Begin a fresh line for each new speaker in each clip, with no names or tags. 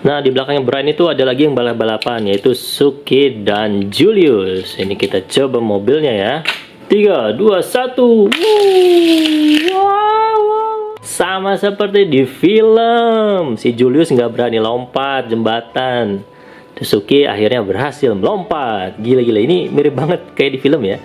Nah, di belakangnya Brian itu ada lagi yang balap-balapan, yaitu Suki dan Julius. Ini kita coba mobilnya ya. 3, 2, 1. Wow. Sama seperti di film. Si Julius nggak berani lompat jembatan. Terus Suki akhirnya berhasil melompat. Gila-gila, ini mirip banget kayak di film ya.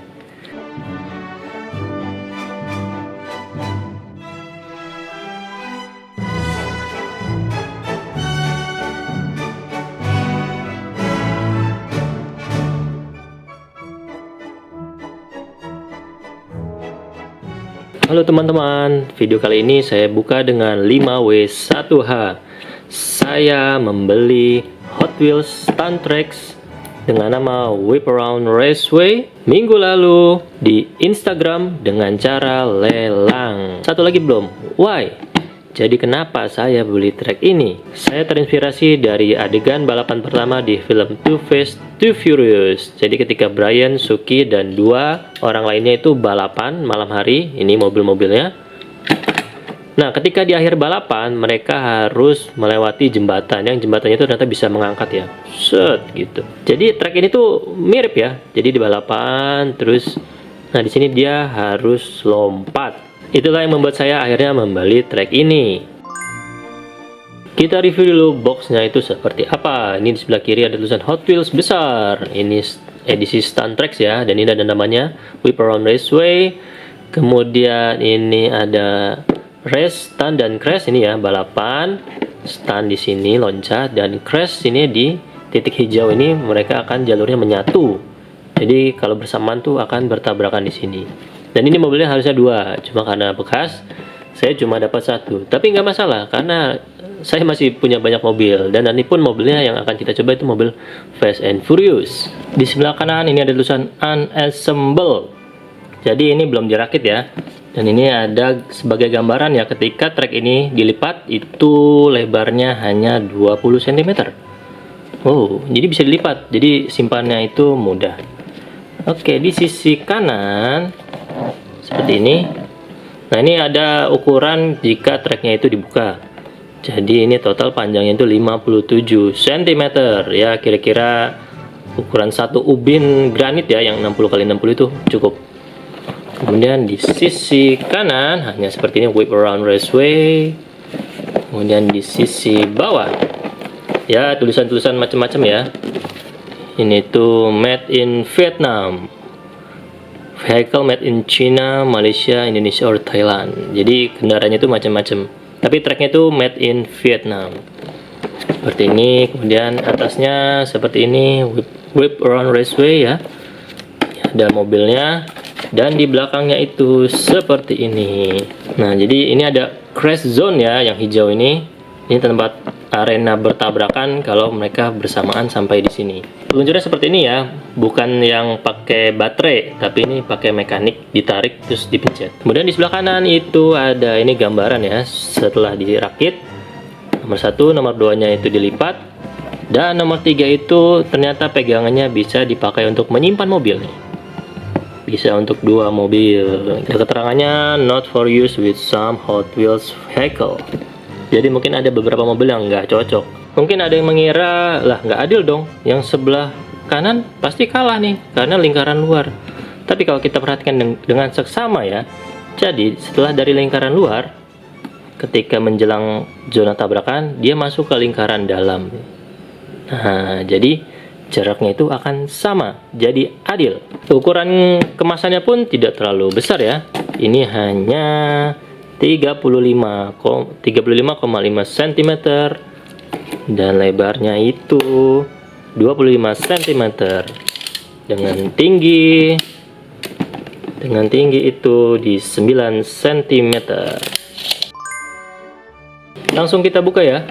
Halo teman-teman, video kali ini saya buka dengan 5W1H. Saya membeli Hot Wheels Stunt Tracks dengan nama Whip Around Raceway minggu lalu di Instagram dengan cara lelang. Satu lagi belum, why? Jadi kenapa saya beli track ini? Saya terinspirasi dari adegan balapan pertama di film Too Fast, Too Furious. Jadi ketika Brian, Suki, dan 2 orang lainnya itu balapan malam hari, ini mobil-mobilnya. Nah, ketika di akhir balapan, mereka harus melewati jembatan, yang jembatannya itu ternyata bisa mengangkat ya. Set, gitu. Jadi track ini tuh mirip ya. Jadi di balapan, terus, nah di sini dia harus lompat. Itulah yang membuat saya akhirnya membeli track ini. Kita review dulu boxnya itu seperti apa. Ini di sebelah kiri ada tulisan Hot Wheels besar. Ini edisi Stunt Tracks ya, dan ini ada namanya Whip Around Raceway. Kemudian ini ada Race, Stunt, dan Crash ini ya, balapan. Stunt di sini loncat, dan Crash ini di titik hijau ini mereka akan jalurnya menyatu. Jadi kalau bersamaan tuh akan bertabrakan di sini. Dan ini mobilnya harusnya 2, cuma karena bekas saya cuma dapat 1. Tapi nggak masalah karena saya masih punya banyak mobil, dan nanti pun mobilnya yang akan kita coba itu mobil Fast and Furious. Di sebelah kanan ini ada tulisan Unassemble. Jadi ini belum dirakit ya. Dan ini ada sebagai gambaran ya, ketika trek ini dilipat itu lebarnya hanya 20 cm. Oh, jadi bisa dilipat. Jadi simpannya itu mudah. Oke, di sisi kanan seperti ini. Nah, ini ada ukuran jika treknya itu dibuka. Jadi ini total panjangnya itu 57 cm ya, kira-kira ukuran satu ubin granit ya, yang 60 x 60 itu cukup. Kemudian di sisi kanan hanya seperti ini, Whip Around Raceway. Kemudian di sisi bawah ya tulisan-tulisan macam-macam ya. Ini tuh made in Vietnam, vehicle made in China, Malaysia, Indonesia, or Thailand. Jadi kendaraannya itu macam-macam, tapi tracknya itu made in Vietnam. Seperti ini. Kemudian atasnya seperti ini, Whip Around Raceway ya. Ada mobilnya, dan di belakangnya itu seperti ini. Nah, jadi ini ada crash zone ya, yang hijau ini. Ini tempat arena bertabrakan kalau mereka bersamaan sampai di sini. Peluncurnya seperti ini ya, bukan yang pakai baterai, tapi ini pakai mekanik, ditarik terus dipencet. Kemudian di sebelah kanan itu ada ini gambaran ya, setelah dirakit. Nomor 1, nomor 2-nya itu dilipat, dan nomor 3 itu ternyata pegangannya bisa dipakai untuk menyimpan mobil nih. Bisa untuk 2 mobil. Keterangannya not for use with some Hot Wheels vehicle. Jadi mungkin ada beberapa mobil yang nggak cocok. Mungkin ada yang mengira, lah nggak adil dong, yang sebelah kanan pasti kalah nih karena lingkaran luar. Tapi kalau kita perhatikan dengan seksama ya, jadi setelah dari lingkaran luar, ketika menjelang zona tabrakan, dia masuk ke lingkaran dalam. Nah, jadi jaraknya itu akan sama, jadi adil. Ukuran kemasannya pun tidak terlalu besar ya. Ini hanya 35,5 cm, dan lebarnya itu 25 cm, dengan tinggi itu di 9 cm. Langsung kita buka ya.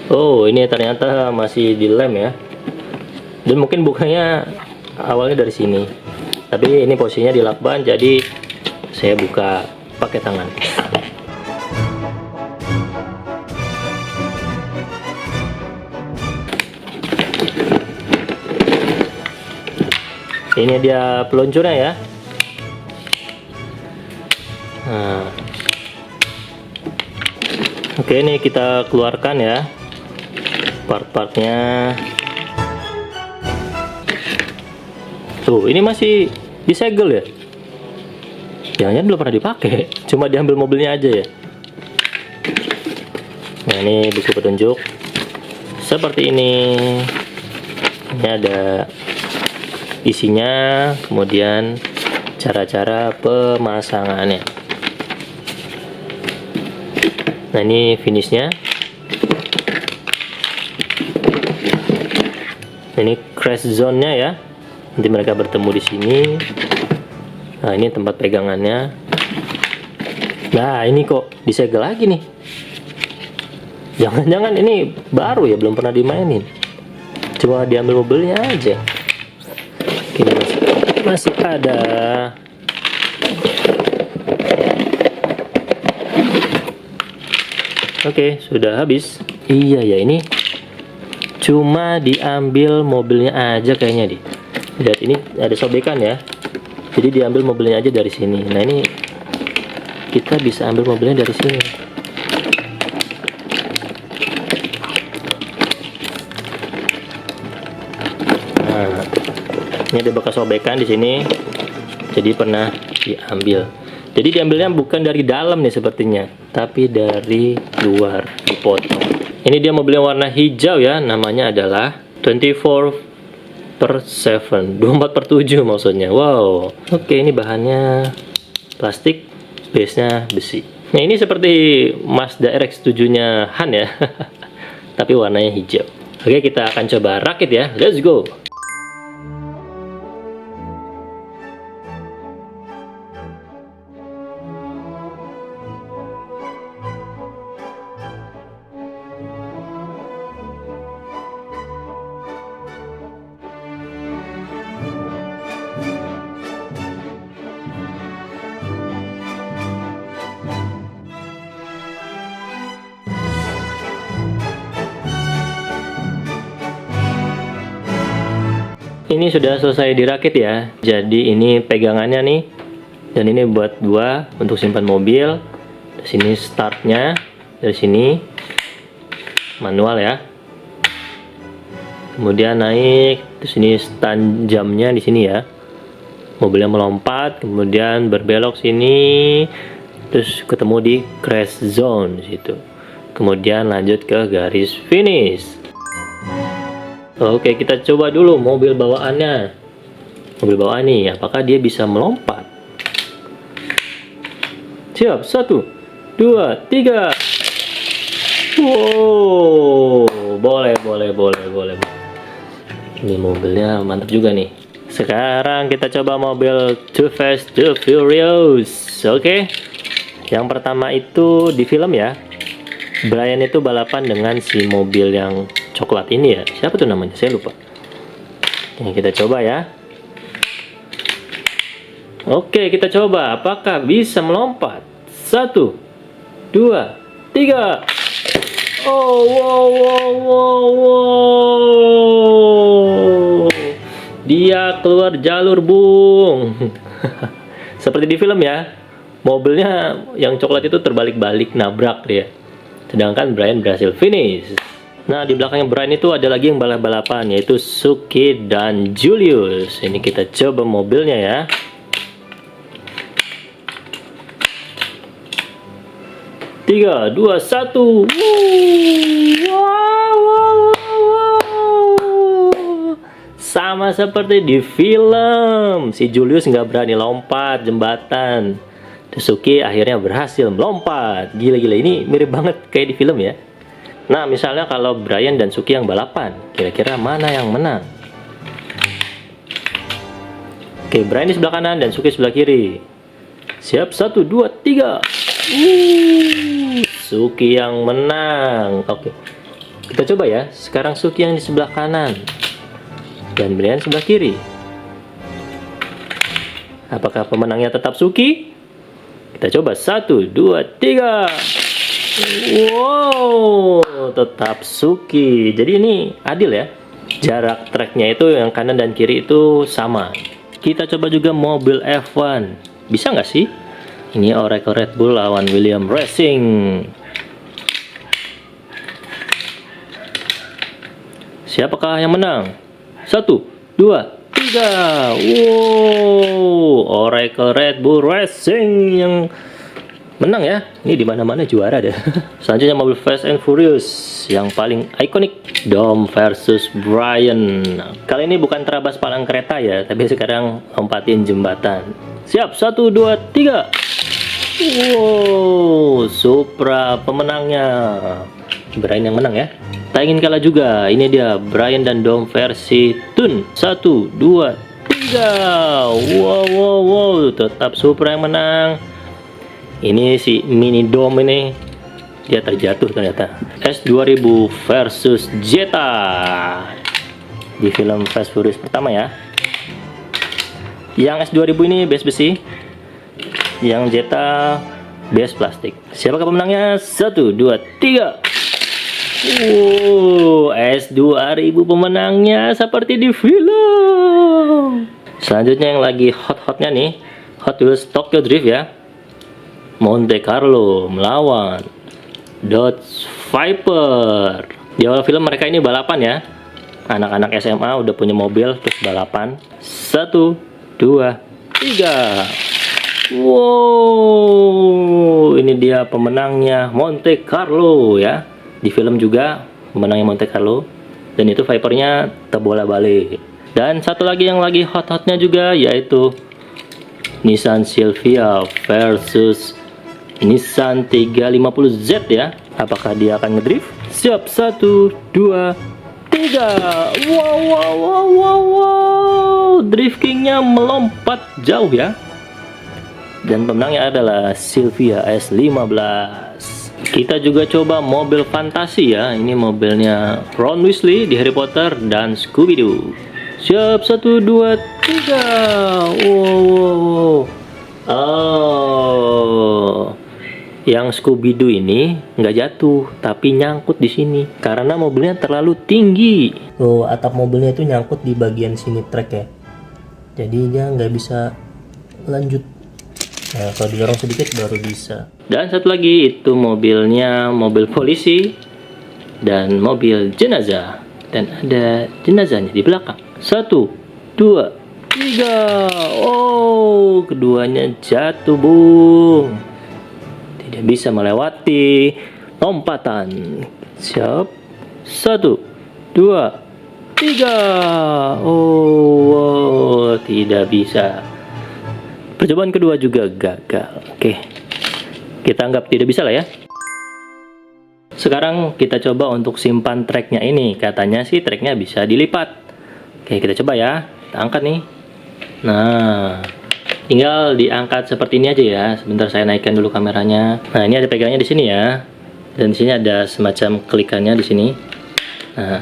Oh, ini ternyata masih dilem ya, dan mungkin bukanya awalnya dari sini, tapi ini posisinya di lakban, jadi saya buka pakai tangan. Ini dia peluncurnya ya. Nah, Oke, ini kita keluarkan ya part-partnya. Tuh, ini masih disegel ya. Jangan-jangan belum pernah dipakai, cuma diambil mobilnya aja ya. Nah, ini buku petunjuk seperti ini. Ini ada isinya, kemudian cara-cara pemasangannya. Nah, ini finishnya. Ini crash zone-nya ya. Nanti mereka bertemu di sini. Nah, ini tempat pegangannya. Nah, ini kok disegel lagi nih. Jangan-jangan ini baru ya, belum pernah dimainin. Cuma diambil mobilnya aja. Oke, masih ada. Oke, sudah habis. Iya ya, ini cuma diambil mobilnya aja kayaknya di. Lihat, ini ada sobekan ya. Jadi diambil mobilnya aja dari sini. Nah, ini kita bisa ambil mobilnya dari sini. Nah, ini ada bekas sobekan di sini. Jadi pernah diambil. Jadi diambilnya bukan dari dalam nih sepertinya, tapi dari luar, dipotong. Ini dia mobilnya warna hijau ya, namanya adalah 24/7, 24/7 maksudnya. Wow. Oke, ini bahannya plastik, base-nya besi. Nah, ini seperti Mazda RX-7-nya Han ya, tapi warnanya hijau. Oke, kita akan coba rakit ya. Let's go. Ini sudah selesai dirakit ya. Jadi ini pegangannya nih, dan ini buat dua untuk simpan mobil. Di sini startnya, dari sini manual ya. Kemudian naik, di sini stand jamnya di sini ya. Mobilnya melompat, kemudian berbelok sini, terus ketemu di crash zone di situ. Kemudian lanjut ke garis finish. Oke, kita coba dulu mobil bawaannya. Mobil bawaan nih, apakah dia bisa melompat? Siap, 1, 2, 3. Wow, boleh. Ini mobilnya mantap juga nih. Sekarang kita coba mobil Too Fast Too Furious. Oke. Yang pertama itu di film ya. Brian itu balapan dengan si mobil yang coklat ini ya. Siapa tuh namanya? Saya lupa. Ini kita coba ya. Oke, kita coba. Apakah bisa melompat? 1, 2, 3. Oh, wow. Dia keluar jalur, Bung. Seperti di film ya. Mobilnya yang coklat itu terbalik-balik, nabrak dia. Sedangkan Brian berhasil finish. Nah, di belakangnya Brian itu ada lagi yang balap-balapan, yaitu Suki dan Julius. Ini kita coba mobilnya ya. Tiga, dua, satu. Wow. Sama seperti di film. Si Julius nggak berani lompat jembatan. Suki akhirnya berhasil melompat. Gila, ini mirip banget kayak di film ya. Nah, misalnya kalau Brian dan Suki yang balapan, kira-kira mana yang menang? Oke, Brian di sebelah kanan dan Suki sebelah kiri. Siap, 1, 2, 3. Suki yang menang. Oke, kita coba ya. Sekarang Suki yang di sebelah kanan dan Brian sebelah kiri. Apakah pemenangnya tetap Suki? Kita coba 1, 2, 3. Wow, tetap Suki. Jadi ini adil ya. Jarak treknya itu yang kanan dan kiri itu sama. Kita coba juga mobil F1. Bisa nggak sih? Ini Oracle Red Bull lawan Williams Racing. Siapakah yang menang? 1, 2, 3. Wow, Oracle Red Bull Racing yang menang ya. Ini di mana-mana juara deh. Selanjutnya mobil Fast and Furious yang paling ikonik, Dom versus Brian. Kali ini bukan terabas palang kereta ya, tapi sekarang lompatin jembatan. Siap, 1, 2, 3. Wow, Supra pemenangnya. Brian yang menang ya. Tak ingin kalah juga. Ini dia Brian dan Dom versi Tun. 1, 2, 3. Wow. Tetap Supra yang menang. Ini si Mini Dom ini dia terjatuh ternyata. S2000 versus Jetta di film Fast Furious pertama ya. Yang S2000 ini base besi, yang Jetta base plastik. Siapakah pemenangnya? 1, 2, 3. S2000 pemenangnya seperti di film. Selanjutnya yang lagi hot-hotnya nih, Hot Wheels Tokyo Drift ya. Monte Carlo melawan Dodge Viper. Di awal film mereka ini balapan ya. Anak-anak SMA udah punya mobil terus balapan. 1, 2, 3. Wow, ini dia pemenangnya Monte Carlo ya. Di film juga pemenangnya Monte Carlo. Dan itu Vipernya terbola-balik. Dan satu lagi yang lagi hot-hotnya juga yaitu Nissan Silvia versus Nissan 350Z ya. Apakah dia akan ngedrift? Siap, 1, 2, 3. Wow. Driftingnya melompat jauh ya. Dan pemenangnya adalah Silvia S15. Kita juga coba mobil fantasi ya. Ini mobilnya Ron Weasley di Harry Potter dan Scooby-Doo. Siap, 1, 2, 3. Wow. Oh, yang Scooby-Doo ini nggak jatuh, tapi nyangkut di sini karena mobilnya terlalu tinggi. Tuh, atap mobilnya itu nyangkut di bagian sini trek ya. Jadi dia nggak bisa lanjut. Nah, kalau didorong sedikit baru bisa. Dan satu lagi itu mobilnya mobil polisi dan mobil jenazah. Dan ada jenazahnya di belakang. 1, 2, 3. Oh, keduanya jatuh, Bung. Tidak bisa melewati lompatan. Siap. 1, 2, 3. Oh, tidak bisa. Percobaan kedua juga gagal. Oke, kita anggap tidak bisa lah ya. Sekarang kita coba untuk simpan treknya ini. Katanya sih treknya bisa dilipat. Oke, kita coba ya. Kita angkat nih. Nah, tinggal diangkat seperti ini aja ya. Sebentar saya naikkan dulu kameranya. Nah, ini ada pegangnya di sini ya. Dan di sini ada semacam klikannya di sini. Nah,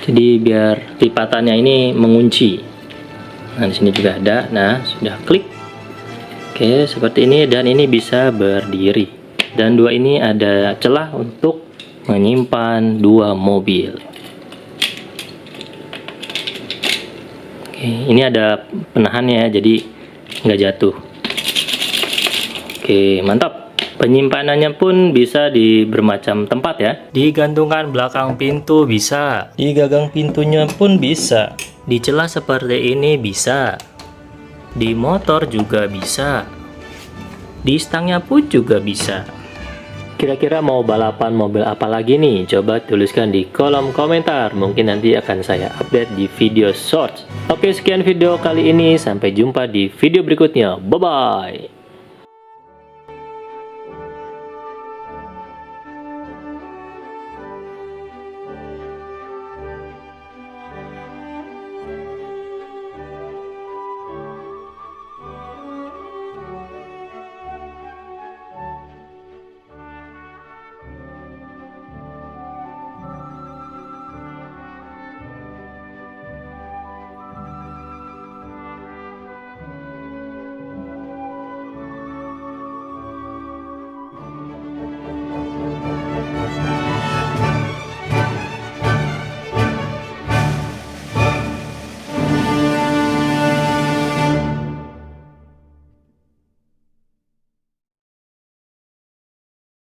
jadi biar lipatannya ini mengunci. Nah, di sini juga ada. Nah, sudah klik. Oke, seperti ini dan ini bisa berdiri. Dan dua ini ada celah untuk menyimpan dua mobil. Oke, ini ada penahannya jadi nggak jatuh. Oke, mantap. Penyimpanannya pun bisa di bermacam tempat ya. Digantungkan belakang pintu bisa. Di gagang pintunya pun bisa. Di celah seperti ini bisa. Di motor juga bisa. Di stangnya pun juga bisa. Kira-kira mau balapan mobil apa lagi nih? Coba tuliskan di kolom komentar. Mungkin nanti akan saya update di video short. Oke, sekian video kali ini. Sampai jumpa di video berikutnya. Bye-bye.